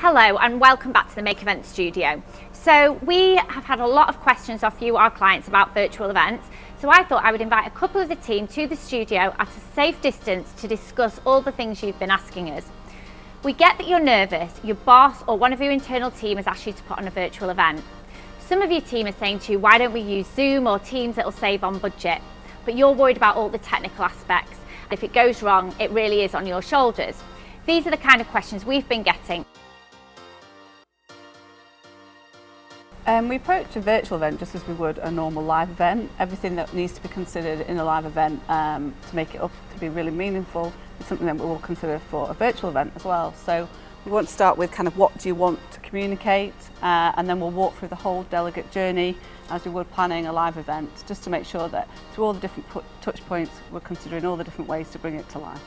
Hello and welcome back to the Make Event Studio. So we have had a lot of questions off you, our clients, about virtual events. So I thought I would invite a couple of the team to the studio at a safe distance to discuss all the things you've been asking us. We get that you're nervous, your boss or one of your internal team has asked you to put on a virtual event. Some of your team are saying to you, why don't we use Zoom or Teams, it'll save on budget. But you're worried about all the technical aspects. If it goes wrong, it really is on your shoulders. These are the kind of questions we've been getting. We approach a virtual event just as we would a normal live event. Everything that needs to be considered in a live event to make it up to be really meaningful is something that we will consider for a virtual event as well. So we want to start with kind of what do you want to communicate, and then we'll walk through the whole delegate journey as we would planning a live event, just to make sure that through all the different touch points we're considering all the different ways to bring it to life.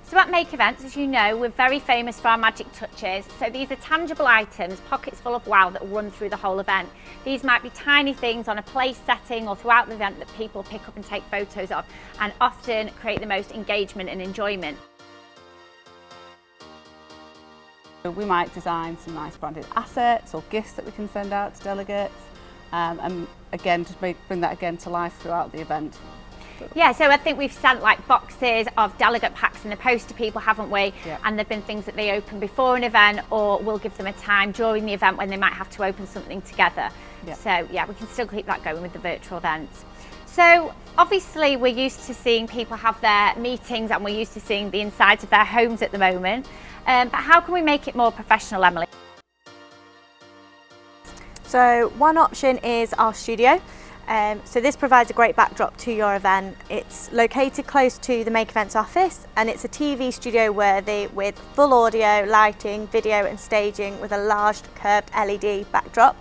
So at Make Events, as you know, we're very famous for our magic touches. So these are tangible items, pockets full of wow, that will run through the whole event. These might be tiny things on a place setting or throughout the event that people pick up and take photos of, and often create the most engagement and enjoyment. We might design some nice branded assets or gifts that we can send out to delegates, and again, just bring that again to life throughout the event. Yeah, so I think we've sent like boxes of delegate packs in the post to people, haven't we? Yeah. And there've been things that they open before an event, or we'll give them a time during the event when they might have to open something together. Yeah. So yeah, we can still keep that going with the virtual events. So obviously we're used to seeing people have their meetings and we're used to seeing the insides of their homes at the moment. But how can we make it more professional, Emily? So one option is our studio. So this provides a great backdrop to your event. It's located close to the Make Events office, and it's a TV studio worthy with full audio, lighting, video and staging with a large curved LED backdrop.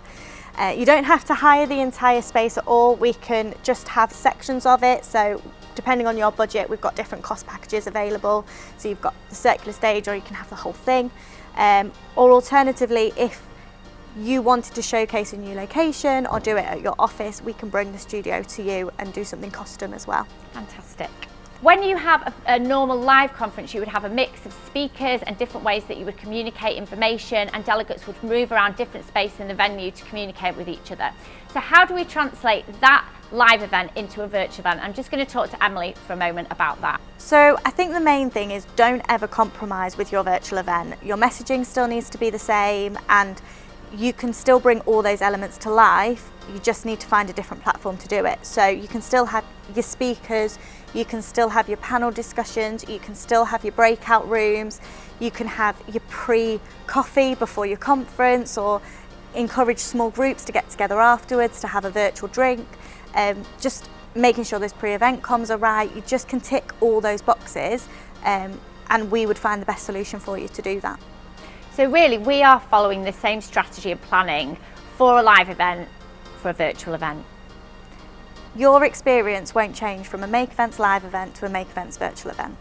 You don't have to hire the entire space at all. We can just have sections of it. So depending on your budget, we've got different cost packages available. So you've got the circular stage, or you can have the whole thing. Or alternatively, if you wanted to showcase a new location or do it at your office, we can bring the studio to you and do something custom as well. Fantastic. When you have a normal live conference, you would have a mix of speakers and different ways that you would communicate information, and delegates would move around different spaces in the venue to communicate with each other. So how do we translate that live event into a virtual event? I'm just going to talk to Emily for a moment about that. So I think the main thing is don't ever compromise with your virtual event. Your messaging still needs to be the same, and you can still bring all those elements to life. You just need to find a different platform to do it. So you can still have your speakers, you can still have your panel discussions, you can still have your breakout rooms, you can have your pre-coffee before your conference, or encourage small groups to get together afterwards to have a virtual drink. Just making sure those pre-event comms are right. You just can tick all those boxes, and we would find the best solution for you to do that. So really, we are following the same strategy of planning for a live event, for a virtual event. Your experience won't change from a Make Events live event to a Make Events virtual event.